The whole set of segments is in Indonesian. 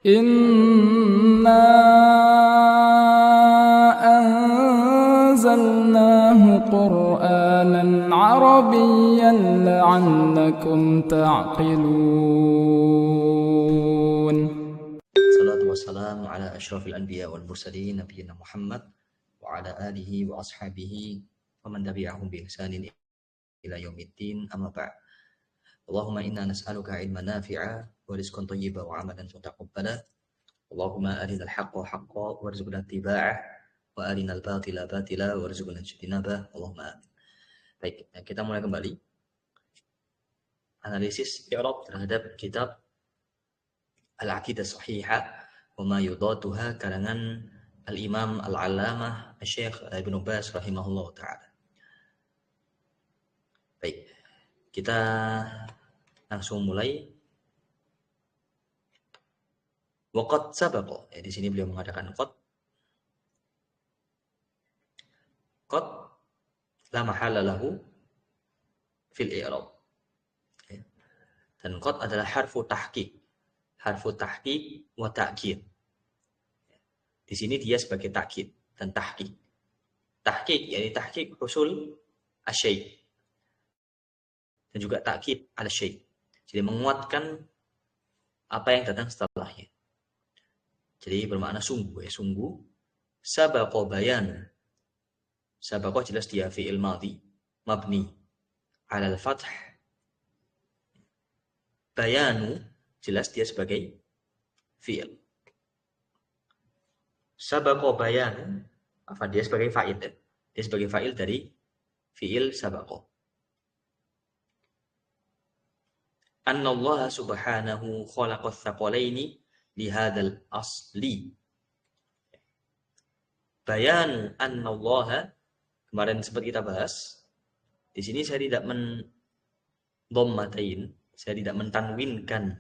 Inna anzalnahu Qur'anan Arabiyyan la'allakum ta'qilun. Salatu wassalamu ala asyrafil anbiya wal mursalin nabiyina Muhammad wa ala alihi wa ashabihi wa man tabi'ahum bi ihsanin ila yaumiddin, amma ba'd. Allahumma inna nas'aluka ilman nafi'a wa rizqan thayyiban wa amalan mutaqabbala. Allahumma arinal haqqa haqqan warzuqna ittiba'ah wa arinal batila batila warzuqna ijtinabah. Allahumma amin. Baik, kita mulai kembali analisis i'rab terhadap kitab Al-Aqidah Shahihah wa ma yudatuha karangan Al-Imam Al-Allamah Syekh Ibnu Baz rahimahullah ta'ala. Baik, kita langsung mulai. Waqad sabaqa. Di sini beliau mengatakan qad la mahala lahu fil i'rab. Dan qad adalah harfu tahqiq wa ta'kid. Di sini dia sebagai ta'kid dan tahqiq. Tahqiq yakni tahqiq husul asy-syai'. Dan juga ta'kid ala syai'. Jadi menguatkan apa yang datang setelahnya. Jadi bermakna sungguh, sungguh. Sabaqa bayan. Sabaqa jelas dia fi'il madhi mabni ala al-fath. Bayanu jelas dia sebagai fi'il. Sabaqa bayan, apa dia sebagai fa'il? Dia sebagai fa'il dari fi'il sabaqa. Anna Allah subhanahu khalaqa tsaqalaini li hadzal asli. Bayan anna Allah, kemarin sempat kita bahas. Di sini saya tidak mendhammatain, saya tidak mentanwinkan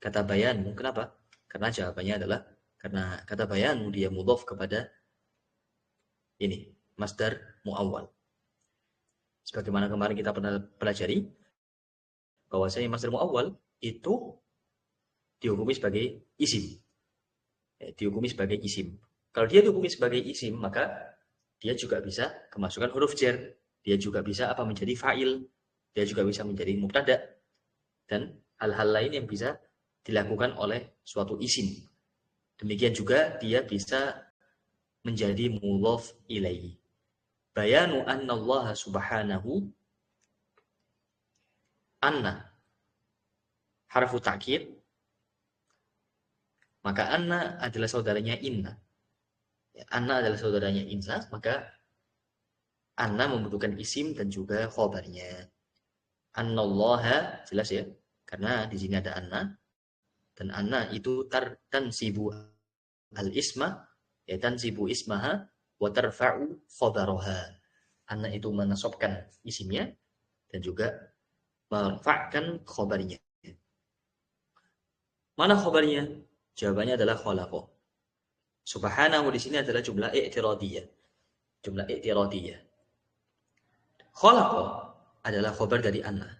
kata bayanu. Kenapa? Karena jawabannya adalah karena kata bayanu dia mudhaf kepada ini, masdar muawwal. Sebagaimana kemarin kita pernah pelajari bahwasanya masdar muawwal itu dihukumi sebagai isim. Dihukumi sebagai isim. Kalau dia dihukumi sebagai isim, maka dia juga bisa kemasukan huruf jar. Dia juga bisa menjadi fa'il. Dia juga bisa menjadi mubtada. Dan hal-hal lain yang bisa dilakukan oleh suatu isim. Demikian juga dia bisa menjadi mudhaf ilaihi. Bayanu anna Allah subhanahu anna harfu ta'kid, maka anna adalah saudaranya inna. Anna adalah saudaranya inna, maka anna membutuhkan isim dan juga khobarnya. Anna Allah jelas ya, karena di sini ada anna. Dan anna itu tansibu al-isma, ya tansibu ismaha wa tarfa'u khabaraha. Anna itu menasabkan isimnya dan juga merfa'kan khabarnya. Mana khabarnya? Jawabannya adalah khalaqa. Subhanahu di sini adalah jumlah i'tiradiyah. Jumlah i'tiradiyah. Khalaqa adalah khabar dari anna.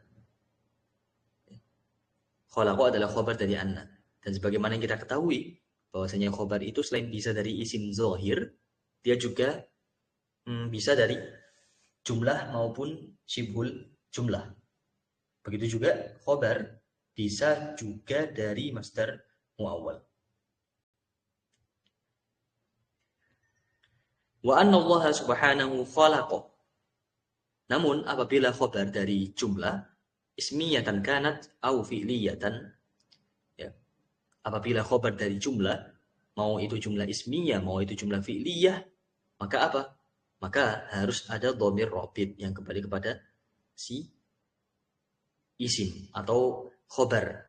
Khalaqa adalah khabar dari anna. Dan sebagaimana yang kita ketahui, bahwasanya khabar itu selain bisa dari isim zahir, dia juga bisa dari jumlah maupun syibhul jumlah. Begitu juga khabar bisa juga dari masdar muawwal. Wa anna Allah subhanahu khalaqa. Namun apabila khabar dari jumlah ismiyatan kanat au fi'liyatan, ya. Apabila khabar dari jumlah, mau itu jumlah ismiyah, mau itu jumlah fi'liyah, maka apa? Maka harus ada dhamir rabit yang kembali kepada si isim atau khabar.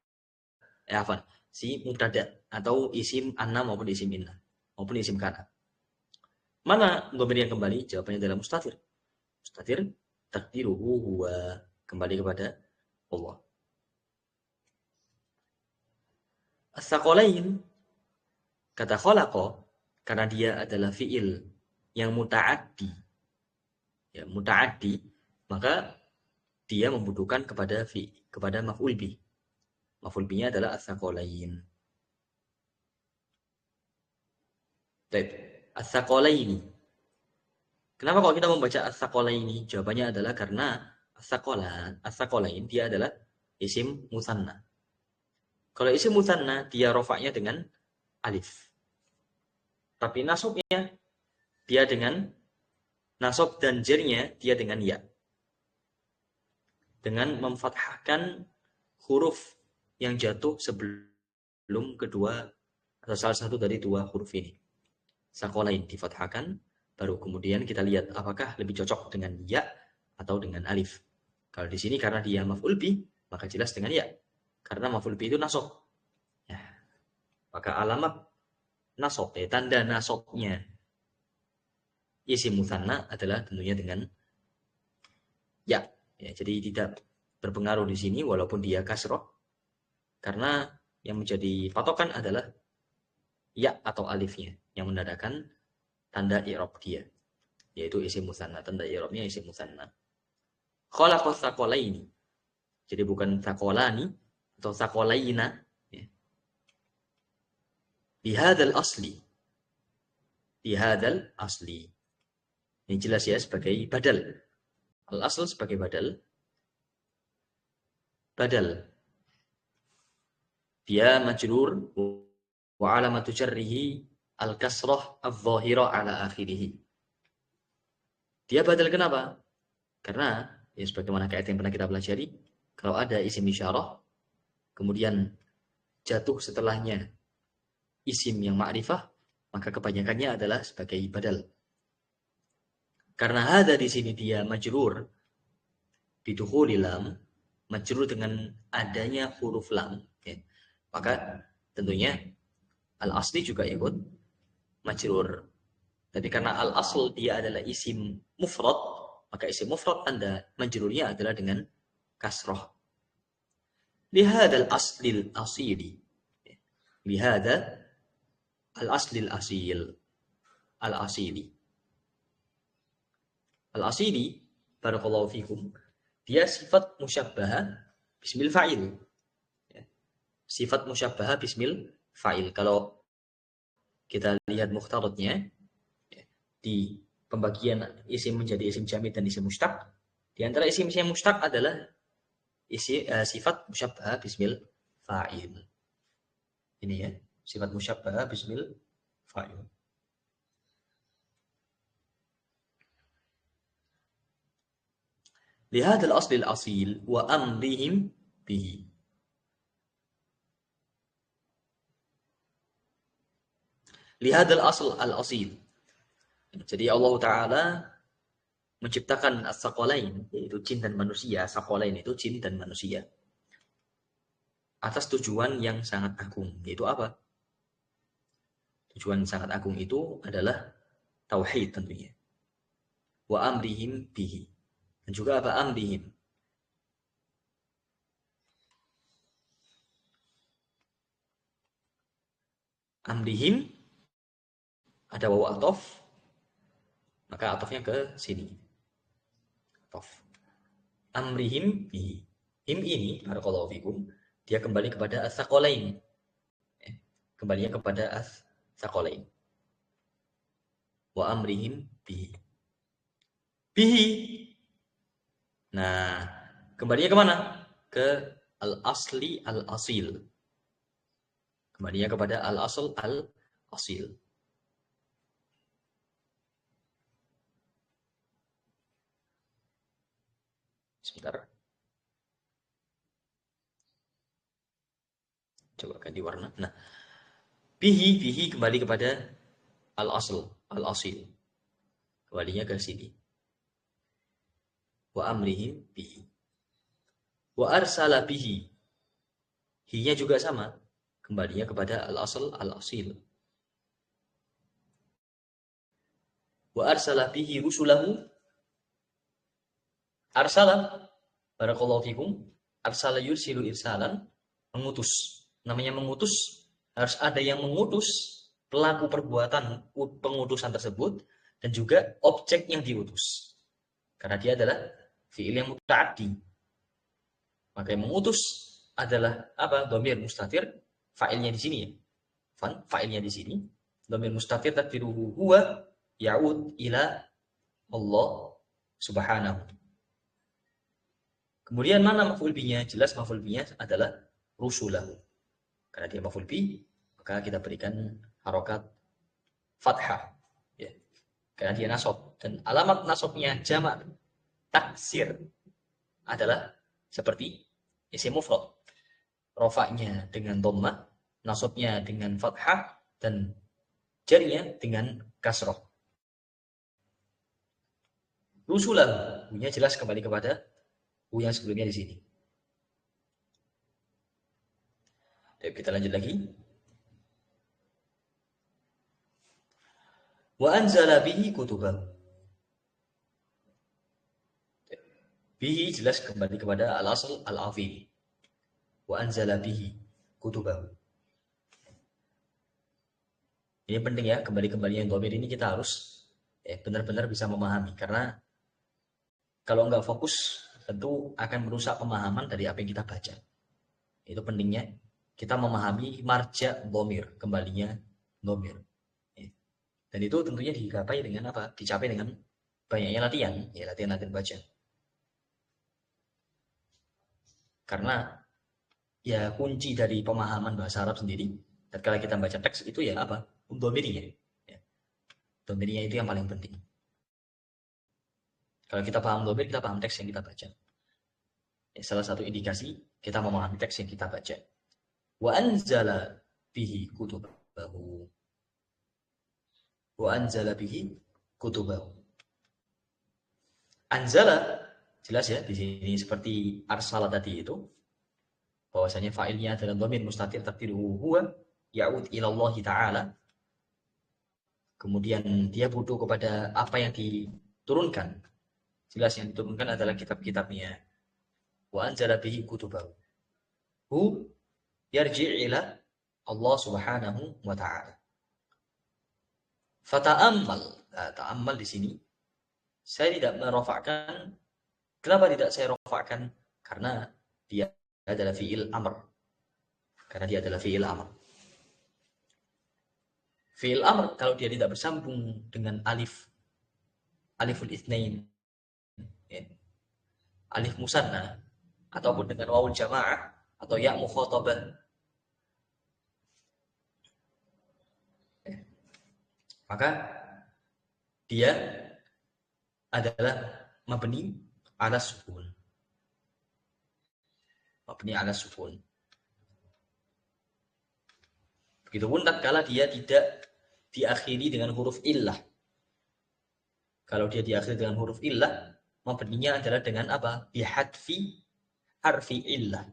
Si mubtada atau isim anna maupun isim inna maupun isim kana. Mana dhamir yang kembali? Jawabannya adalah mustatir. Mustatir takdiruhu huwa, kembali kepada Allah. As-saqalain, kata khalaqa, karena dia adalah fi'il yang muta'addi. Ya, muta'addi, maka dia membutuhkan kepada maf'ul bi. Maf'ul bi-nya adalah as-saqalain. Baik, as-saqalaini. Kenapa kalau kita membaca as-saqalaini? Jawabannya adalah karena as-saqalain dia adalah isim musanna. Kalau isim musanna dia rofaknya dengan alif. Tapi nasabnya dia dengan nasab dan jernya dia dengan ya. Dengan memfathahkan huruf yang jatuh sebelum kedua atau salah satu dari dua huruf ini. Saqalain difathahkan, baru kemudian kita lihat apakah lebih cocok dengan ya atau dengan alif. Kalau di sini karena dia maf'ul bi, maka jelas dengan ya. Karena maf'ul bi itu nasab. Ya. Maka alamat nasab, tanda nasabnya isim musanna adalah tentunya dengan ya. Ya, jadi tidak berpengaruh di sini walaupun dia kasroh. Karena yang menjadi patokan adalah ya atau alifnya yang menandakan tanda i'rab dia, yaitu isim musanna. Tanda i'rabnya isim musanna. Khalaqas saqalaini. Jadi bukan saqalani atau saqalaina. Ya. Bihadzal asli. Bihadzal asli. Ini jelas ya sebagai badal. Al-asl sebagai badal. Badal. Dia majrur wa alamatu jarrihi al-kasrah adh-dhahira ala akhirih. Dia badal kenapa? Karena ya sebagaimana kaidah yang pernah kita pelajari, kalau ada isim isyarah kemudian jatuh setelahnya isim yang ma'rifah, maka kebanyakannya adalah sebagai badal. Karena ada di sini dia majrur bidukhuli lam, majrur dengan adanya huruf lam, ya. Maka tentunya al-asli juga ikut majrur. Tapi karena al-asl dia adalah isim mufrad, maka isim mufrad tanda majrurnya adalah dengan kasroh. Lihada al-aslil asili. Lihada al-aslil asil. Al-asili. Al-asili, barakallahu fikum, dia sifat musyabbaha bismil fa'il. Sifat musyabbaha bismil fa'il. Kalau kita lihat mukhtaratnya, di pembagian isim menjadi isim jamid dan isim mustaq, di antara isim-isim mustaq adalah sifat musyabbaha bismil fa'il. Ini ya, sifat musyabbaha bismil fa'il. Lihadal aslil asil wa amrihim bihi. Lihadal asl al-asil. Jadi Allah Ta'ala menciptakan as-saqalain, yaitu jin dan manusia. Saqalain itu jin dan manusia. Atas tujuan yang sangat agung. Yaitu apa? Tujuan sangat agung itu adalah tauhid tentunya. Wa amrihim bihi. Dan juga apa? Amrihim. Amrihim ada wawu atof, maka atofnya ke sini. Atof. Amrihim bihi. Him ini, barakallahu fikum, dia kembali kepada as-saqalain. Kembalinya kepada as-saqalain. Wa amrihim bihi. Bihi. Nah, kembalinya kemana? Ke al-asli al-asil. Kembalinya kepada al-asl al-asil. Sebentar. Coba ganti warna. Nah, bihi kembali kepada al-asl, al-asil. Kembalinya ke sini. Wa amrihim bihi. Wa arsala bihi. Hinya juga sama. Kembalinya kepada al-asl, al-asil. Wa arsala bihi rusulahu. Arsala. Barakallahu fikum. Arsala yursilu irsalan. Mengutus. Namanya mengutus, harus ada yang mengutus pelaku perbuatan pengutusan tersebut dan juga objek yang diutus. Karena dia adalah fi'il yang muta'addi. Maka yang mengutus adalah apa? Dhamir mustatir, fa'ilnya di sini ya. Fa'ilnya di sini. Dhamir mustatir taqdiruhu huwa ya'ud ila Allah subhanahu. Kemudian mana maf'ul bihi-nya? Jelas maf'ul bihi-nya adalah rusulahu. Karena dia maf'ul bi, maka kita berikan harokat fathah. Ya. Karena dia nasab. Dan alamat nasabnya jamak taksir adalah seperti isim mufrad. Rofaknya dengan dhammah, nasabnya dengan fathah, dan jarinya dengan kasroh. Rusulahu, punya jelas kembali kepada yang sebelumnya di sini. Kita lanjut lagi. Wa anzala bihi kutubahu. Bihi jelas kembali kepada al-asl al-afil. Wa anzala bihi kutubahu. Ini penting ya, kembali-kembalinya dhamir ini kita harus benar-benar bisa memahami. Karena kalau nggak fokus, tentu akan merusak pemahaman dari apa yang kita baca. Itu pentingnya kita memahami marja dhamir, kembalinya dhamir. Dan itu tentunya dicapai dengan apa? Dicapai dengan banyaknya latihan, ya latihan-latihan baca. Karena ya kunci dari pemahaman bahasa Arab sendiri, tatkala kita baca teks itu ya apa? Dhamirinya. Ya. Dhamirinya itu yang paling penting. Kalau kita paham dhamir, kita paham teks yang kita baca. Ya, salah satu indikasi kita memahami teks yang kita baca. Wa anzala bihi kutubahu. Wa anzala bihi kutubahu. Anzala jelas ya di sini seperti arsala tadi itu, bahwasanya fa'ilnya adalah dhamir mustatir taqdiruhu huwa ya'ud ila Allah taala. Kemudian dia butuh kepada apa yang diturunkan. Jelas yang diturunkan adalah kitab-kitabnya. Wa anzala bihi kutubahu. Hu yarji' ila Allah subhanahu wa ta'ala. Fata'ammal. Nah, ta'ammal di sini saya tidak merofakkan. Kenapa tidak saya rofakkan? Karena dia adalah fi'il amr. Karena dia adalah fi'il amr. Fi'il amr kalau dia tidak bersambung dengan aliful itsnain, alif musanna, ataupun dengan wawul jamaah atau ya mukhatabah, maka dia adalah mabni ala sukun. Mabni ala sukun. Begitupun tatkala dia tidak diakhiri dengan huruf illah. Kalau dia diakhiri dengan huruf illah, mabninya adalah dengan apa? Bihadfi harfi illah.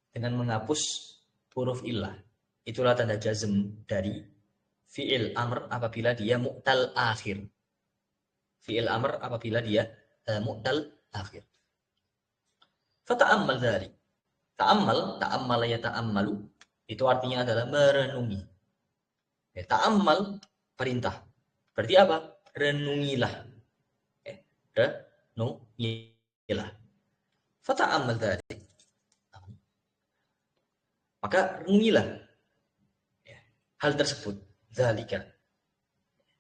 Dengan menghapus huruf illah. Itulah tanda jazm dari fi'il amr apabila dia mu'tal akhir. Fi'il amr apabila dia mu'tal akhir. Fata'ammal dzalik. Ta'ammal ya ta'ammalu, itu artinya adalah merenungi. Ya, ta'ammal perintah. Berarti apa? Renungilah. Renungilah. Fata'ammal dzalik. Maka renungilah ya, hal tersebut. Dzalika.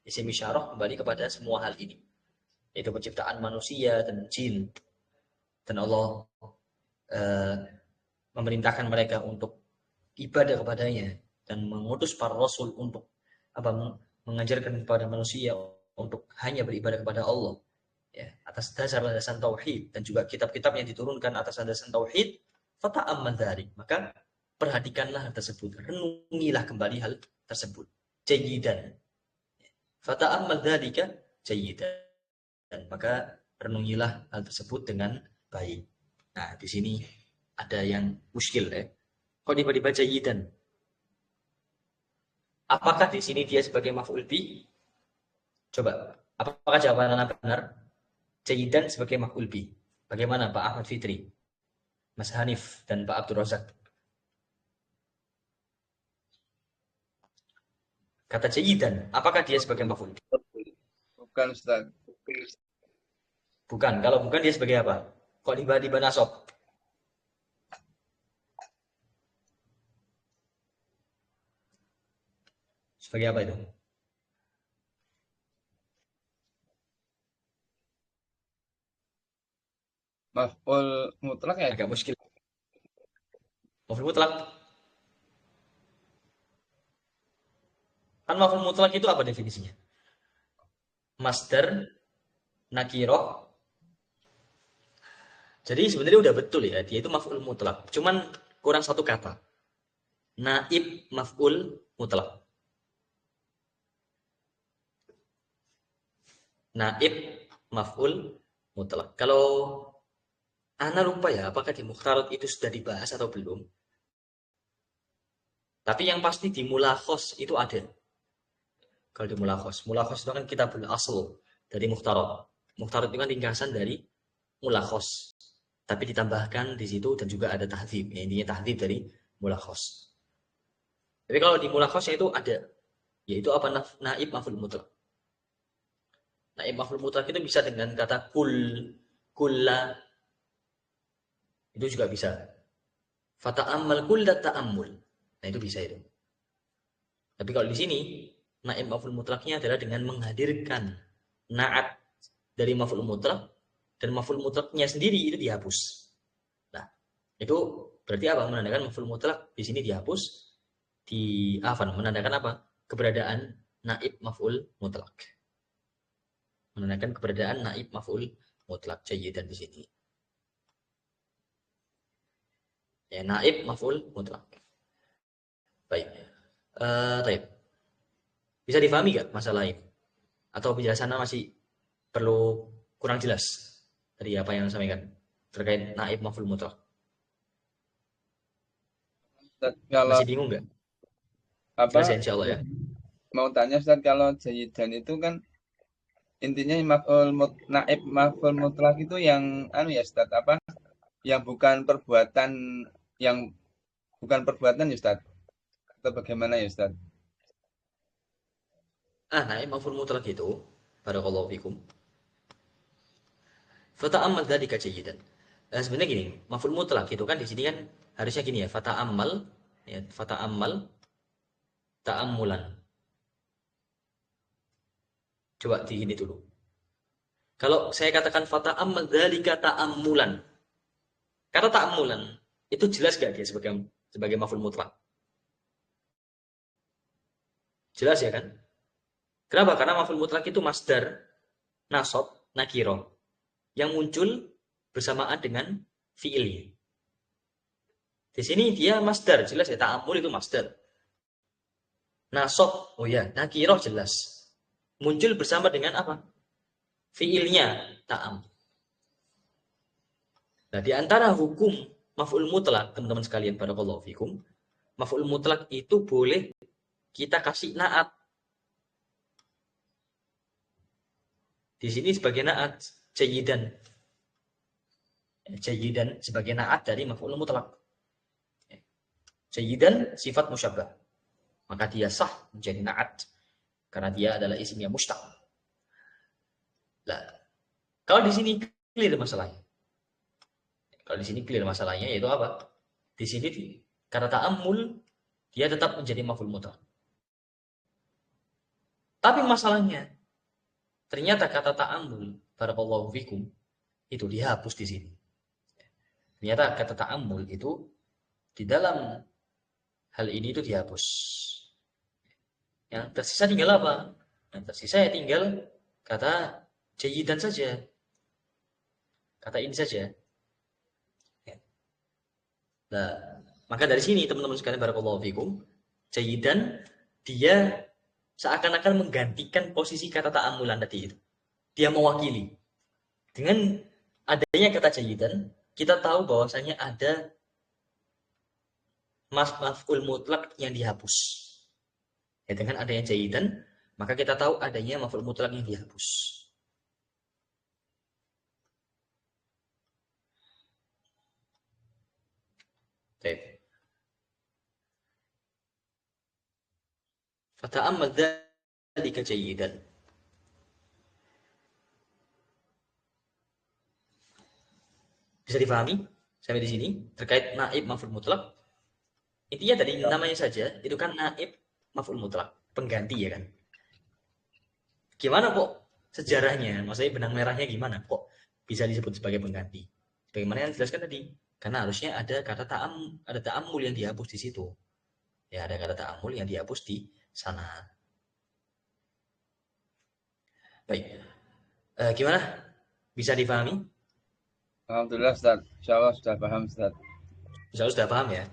Isim isyarah kembali kepada semua hal ini. Yaitu penciptaan manusia dan jin. Dan Allah memerintahkan mereka untuk ibadah kepadanya dan mengutus para rasul untuk mengajarkan kepada manusia untuk hanya beribadah kepada Allah ya, atas dasar landasan tauhid, dan juga kitab-kitab yang diturunkan atas landasan tauhid. Fata'ammal dzalik, maka perhatikanlah hal tersebut, renungilah kembali hal tersebut. Jayyidan. Fata'ammal dzalika jayyidan. Dan maka renungilah hal tersebut dengan baik. Nah, di sini ada yang muskil ya. Kok tiba-tiba jayyidan? Apakah di sini dia sebagai maf'ul bi? Coba, apakah jawaban Anda benar? Jayyidan sebagai maf'ul bi. Bagaimana Pak Ahmad Fitri, Mas Hanif, dan Pak Abdul Razak? Kata jayyidan, apakah dia sebagai maf'ul bi? Bukan, Ustaz. Bukan. Kalau bukan dia sebagai apa? Kok tiba-tiba nasab? Sebagai apa itu? Maf'ul mutlak ya. Agak muskil. Maf'ul mutlak. Kan maf'ul mutlak itu apa definisinya? Masdar, nakiroh. Jadi sebenarnya udah betul ya, dia itu maf'ul mutlak. Cuman kurang satu kata. Naib maf'ul mutlak. Naib maf'ul mutlak. Kalau ana lupa ya, apakah di Mukhtarat itu sudah dibahas atau belum? Tapi yang pasti di Mulakhos itu ada. Kalau di Mulakhos itu kan kitabul asl dari Mukhtarat. Mukhtarat itu kan ringkasan dari Mulakhos. Tapi ditambahkan di situ dan juga ada tahdzib. Ya, intinya tahdzib dari Mulakhos. Tapi kalau di Mulakhosnya itu ada, yaitu apa? Naib maf'ul mutlak. Naib maf'ul mutlak itu bisa dengan kata kulla. Itu juga bisa. Fata'ammal kulla ta'ammul. Nah, itu bisa itu. Tapi kalau di sini naib maf'ul mutlaknya adalah dengan menghadirkan na'at dari maf'ul mutlak dan maf'ul mutlaknya sendiri itu dihapus. Nah, itu berarti apa? Menandakan maf'ul mutlak di sini dihapus, menandakan apa? Keberadaan naib maf'ul mutlak. Menandakan keberadaan naib maf'ul mutlak. Jayyidan di sini. Ya, naib maf'ul mutlak. Baik. Baik. Bisa difahami gak masalah ini? Atau penjelasannya masih perlu kurang jelas dari apa yang saya sampaikan terkait naib maf'ul mutlak? Kalau Masih bingung nggak? apa Jelas ya insya Allah ya. mau tanya Ustaz, kalau jayidan itu kan intinya naib maf'ul mutlak itu yang anu ya Ustaz, apa? Yang bukan perbuatan ya Ustaz. Atau bagaimana ya Ustaz? Naib maf'ul mutlak itu barakallahu fikum. Fata'ammal dzalika jayyidan. Sebenarnya gini, maf'ul mutlak itu kan di sini kan harusnya gini ya, fata'ammal ta'ammulan. Coba di ini dulu. Kalau saya katakan fata'ammal dzalika ta'ammulan. Kata ta'ammulan itu jelas gak dia sebagai maf'ul mutlak? Jelas ya kan? Kenapa? Karena maf'ul mutlak itu masdar, nasab, nakiro yang muncul bersamaan dengan fi'ilnya. Di sini dia masdar, jelas ya, ta'amul itu masdar. Nasab, oh ya, nakiro jelas. Muncul bersama dengan apa? Fi'ilnya, ta'am. Nah, di antara hukum maf'ul mutlak, teman-teman sekalian, barakallahu fikum, maf'ul mutlak itu boleh kita kasih na'at. Di sini sebagai na'at, jayyidan. Jayyidan sebagai na'at dari maf'ul mutlak. Jayyidan sifat musyabbah. Maka dia sah menjadi na'at. Karena dia adalah isimnya mustaq. Nah, kalau di sini clear masalahnya. Kalau di sini clear masalahnya yaitu apa? Di sini kata ta'ammul dia tetap menjadi maf'ul mutlak. Tapi masalahnya ternyata kata ta'ammul barakallahu fikum itu dihapus di sini. Ternyata kata ta'ammul itu di dalam hal ini itu dihapus. Yang tersisa tinggal apa? Yang tersisa ya tinggal kata jayyidan saja. Kata ini saja. Nah, maka dari sini teman-teman sekalian barakallahu fikum, jayyidan dia seakan-akan menggantikan posisi kata ta'amulan tadi itu. Dia mewakili. Dengan adanya kata jayyidan, kita tahu bahwasanya ada maf'ul mutlak yang dihapus. Ya, dengan adanya jayyidan, maka kita tahu adanya maf'ul mutlak yang dihapus. Baik. Fata'ammal dzalika jayyidan. Bisa difahami sampai di sini terkait naib maf'ul mutlak? Intinya dari namanya saja itu kan naib maf'ul mutlak, pengganti ya kan. Gimana kok sejarahnya? Maksudnya benang merahnya gimana kok bisa disebut sebagai pengganti? Bagaimana yang dijelaskan tadi? Karena harusnya ada kata ada ta'amul yang dihapus di situ. Ya, ada kata ta'amul yang dihapus di sana. Baik. Gimana? Bisa dipahami? Alhamdulillah Ustaz. Insyaallah sudah paham Ustaz. Insya Allah sudah paham ya.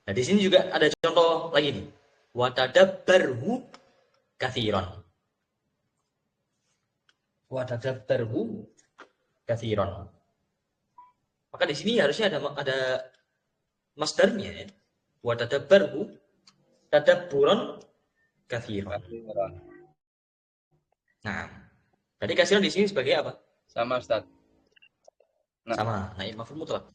Nah, di sini juga ada contoh lagi nih. Wa tadabbarhu kathiron. Wa tadabbarhu kathiron. Maka di sini harusnya ada masdarnya ya. Wa tadabbarhu tadabburon kathiron. Kathiron. Nah, tadi kathiron di sini sebagai apa? Sama Ustaz. Nah. Sama, naib maf'ul mutlak.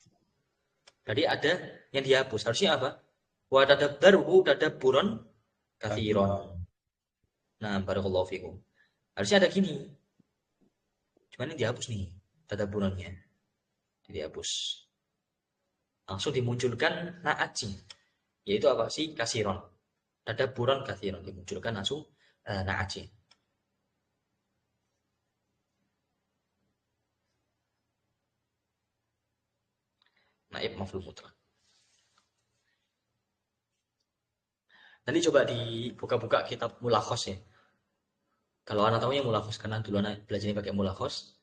Tadi ada yang dihapus. Harusnya apa? Wa tadabbarhu tadabburon kathiron. Nah, barakallahu fikum. Harusnya ada gini. Cuman ini dihapus nih, tadabburonnya. Dihapus. Langsung dimunculkan na'aji. Yaitu apa sih? Kasiron. Tadabburon kathiron. Dimunculkan langsung na'aji. Naib maf'ul mutlak. Nanti coba dibuka-buka kitab Mulakhos ya. Kalau anak tahunya Mulakhos, karena dulu anak belajarnya pakai Mulakhos.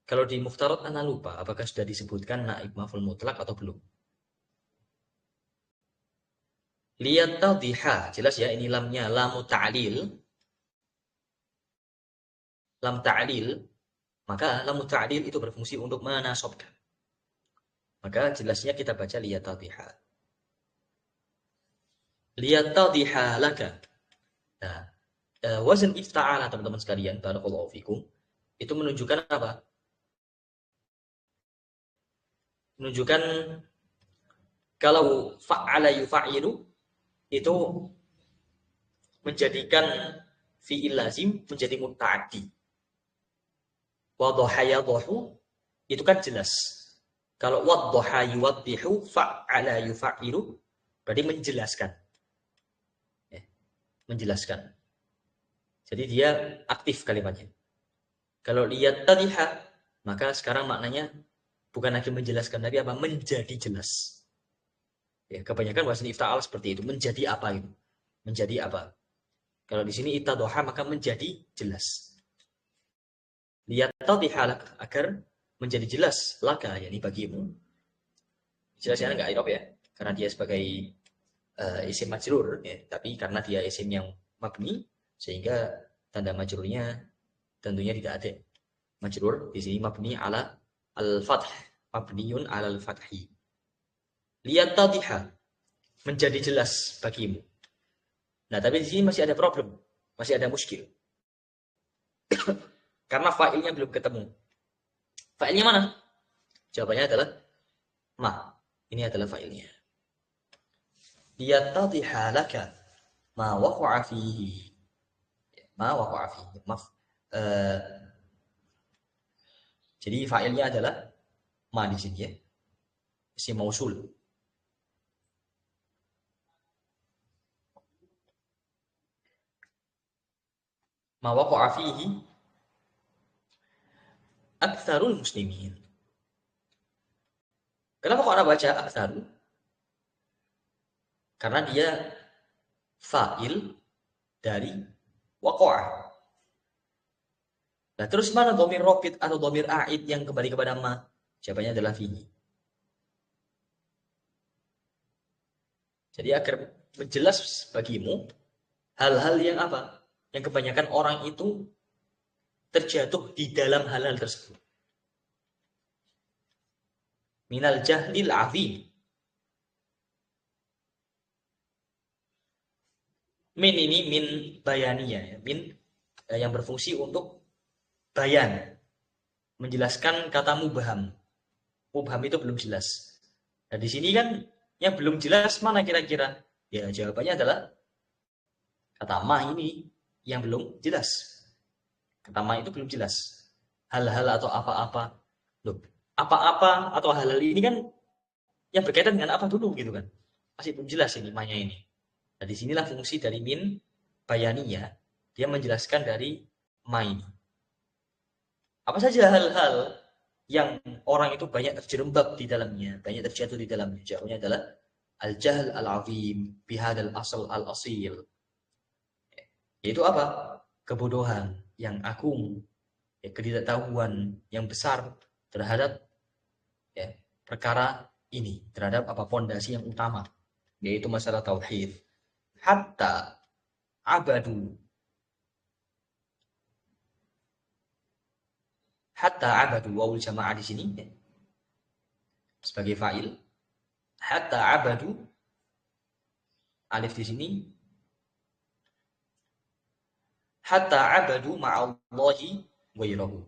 Kalau di Mukhtarat anak lupa, apakah sudah disebutkan naib maf'ul mutlak atau belum? Lihat tadhiha, jelas ya, ini lamnya lamu ta'lil. Lam ta'lil, maka lamu ta'lil itu berfungsi untuk menasobkan. Maka jelasnya kita baca lihat tadhiha. Lihat tadhiha laka. Nah, wazn ifta'ala teman-teman sekalian, barakallahu fikum, itu menunjukkan apa? Menunjukkan kalau fa'ala yufa'ilu itu menjadikan fi'il lazim menjadi muta'addi. Wadhaha yadhahu itu kan jelas. Kalau wadhaha yuwaddihu fa'ala yufa'ilu berarti menjelaskan. Menjelaskan. Jadi dia aktif kalimatnya. Kalau lihat tadhiha, maka sekarang maknanya bukan lagi menjelaskan, tapi apa? Menjadi jelas. Ya, kebanyakan wazn ifta'al seperti itu. Menjadi apa itu? Menjadi apa? Kalau di sini ittadhaha maka menjadi jelas. Lihat tadhiha agar menjadi jelas laka, yakni bagimu. Jelasnya enggak irob ya, karena dia sebagai isim majrur ya, tapi karena dia isim yang mabni sehingga tanda majrurnya tentunya tidak ada. Majrur di sini mabni ala al-fath, mabniun ala al-fathi. Lihat tadhiha menjadi jelas bagimu. Nah, tapi di sini masih ada problem, masih ada muskil. Karena fa'ilnya belum ketemu. Fa'ilnya mana? Jawabannya adalah ma. Ini adalah fa'ilnya. Liyatadhiha laka ma waqa'a fihi. Ma waqa'a fihi. Jadi fa'ilnya adalah ma di sini ya. Isim mausul. Ma waqa'a fihi aktsarul muslimin. Kenapa kok Anda baca aktsaru? Karena dia fa'il dari waqa'a. Nah, terus mana dhamir rafid atau dhamir a'id yang kembali kepada ma? Jawabannya adalah fihi. Jadi agar menjelas bagimu hal-hal yang apa? Yang kebanyakan orang itu terjatuh di dalam hal-hal tersebut. Minal jahlil azim. Min ini min bayaniyah, min yang berfungsi untuk bayan, menjelaskan kata mubham. Mubham itu belum jelas. Nah, di sini kan yang belum jelas mana kira-kira? Ya, jawabannya adalah kata ma ini yang belum jelas. Kata ma itu belum jelas. Hal-hal atau apa-apa. Loh, apa-apa atau hal-hal ini kan yang berkaitan dengan apa dulu gitu kan. Masih belum jelas ini ma-nya ini. Nah, disinilah fungsi dari min bayaniyah. Dia menjelaskan dari ma ini. Apa saja hal-hal yang orang itu banyak terjerembab di dalamnya, banyak terjatuh di dalamnya. Jawabnya adalah al-jahl al-azim bihadal asal al-asil. Yaitu apa? Kebodohan yang agung, ya, ketidaktahuan yang besar terhadap ya, perkara ini, terhadap apa pondasi yang utama, yaitu masalah tauhid. Hatta abadu wawul jamaah di sini ya, sebagai fa'il. Hatta abadu, alif di sini, hatta abadu ma'allahi wairahu.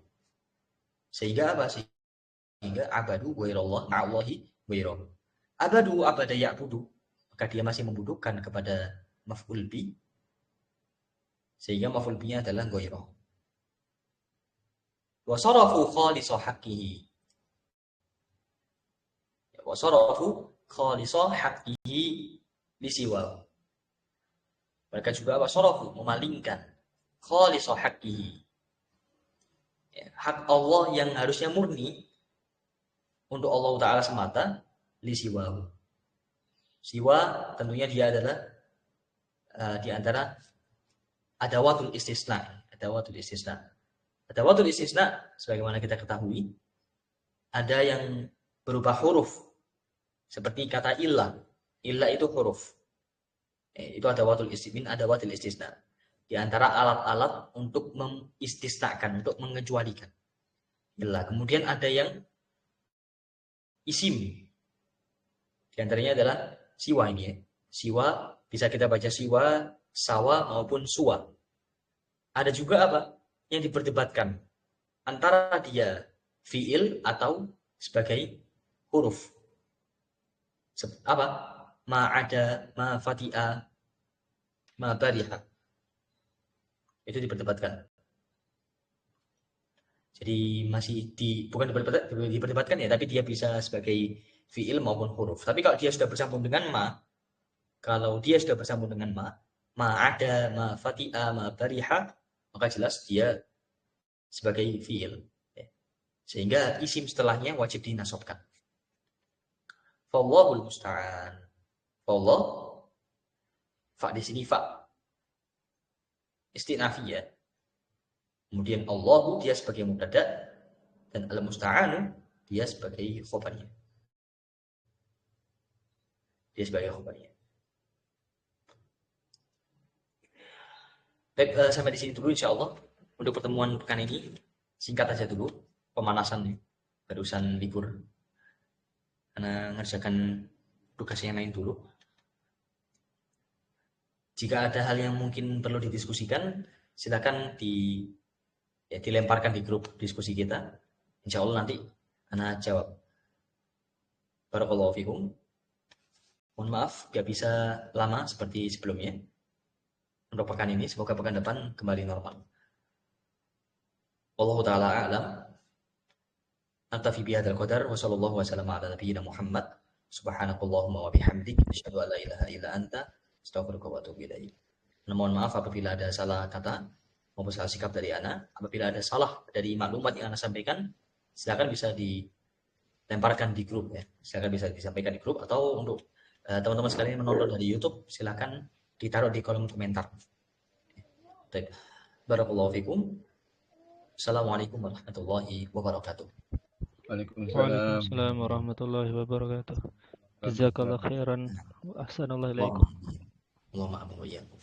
Sehingga apa? Sehingga abadu wairallah ma'allahi wairahu. Abadu abada ya'budu, maka dia masih membudukan kepada maf'ul bi, sehingga maf'ul bi-nya adalah wairahu. Wa sarafu khalisa haqqihi. Wa sarafu khalisa haqqihi lisiwa. Mereka juga wa sarafu, memalingkan khalisa haqqihi, ya, hak Allah yang harusnya murni untuk Allah Ta'ala semata, lisiwahu. Siwa tentunya dia adalah di antara adawatul istisna. Adawatul istisna. Adawatul istisna, sebagaimana kita ketahui, ada yang berupa huruf, seperti kata illah. Illah itu huruf. Itu adawatul istisna. Di antara alat-alat untuk mengistisnakan, untuk mengecualikan. Illah. Kemudian ada yang isim. Di antaranya adalah siwa ini ya. Siwa, bisa kita baca siwa, sawa maupun suwa. Ada juga apa? Yang diperdebatkan antara dia fiil atau sebagai huruf. Apa? Ma ada, ma fati'a, ma bariha. Itu diperdebatkan. Jadi masih bukan diperdebatkan ya, tapi dia bisa sebagai fiil maupun huruf. Tapi kalau dia sudah bersambung dengan ma, ma ada, ma fati'a, ma bariha, maka jelas dia sebagai fiil. Sehingga isim setelahnya wajib dinasobkan. Fallahul musta'an. Fallah, fa di sini fa istinafiyah. Kemudian Allahu dia sebagai mubtada dan al-musta'anu dia sebagai khobarnya. Baik, sampai di sini dulu insyaallah untuk pertemuan pekan ini. Singkat aja dulu pemanasan nih. Barusan libur. Karena ngerjakan tugas yang lain dulu. Jika ada hal yang mungkin perlu didiskusikan, silakan dilemparkan di grup diskusi kita. Insya Allah nanti Ana jawab. Barakallahu fikum. Mohon maaf, gak bisa lama seperti sebelumnya. Untuk pekan ini, semoga pekan depan kembali normal. Wallahu ta'ala a'lam. Naktafi bihadzal qadar wa sallallahu wa sallam ala nabiyyina Muhammad. Subhanakallahumma wa bihamdik asyhadu an la ilaha illa anta astaghfiruka wa atubu ilaik. Mohon maaf apabila ada salah kata maupun salah sikap dari Ana. Apabila ada salah dari maklumat yang Ana sampaikan, silakan bisa dilemparkan di grup ya. Silakan bisa disampaikan di grup, atau untuk teman-teman sekalian yang menonton dari YouTube, silakan ditaruh di kolom komentar. Baik. Barakallahu fikum. Assalamualaikum warahmatullahi wabarakatuh. Waalaikumsalam warahmatullahi wabarakatuh. Jazakallahu khairan wa ahsanallahu ilaikum. Allahumma amin wa iyyakum.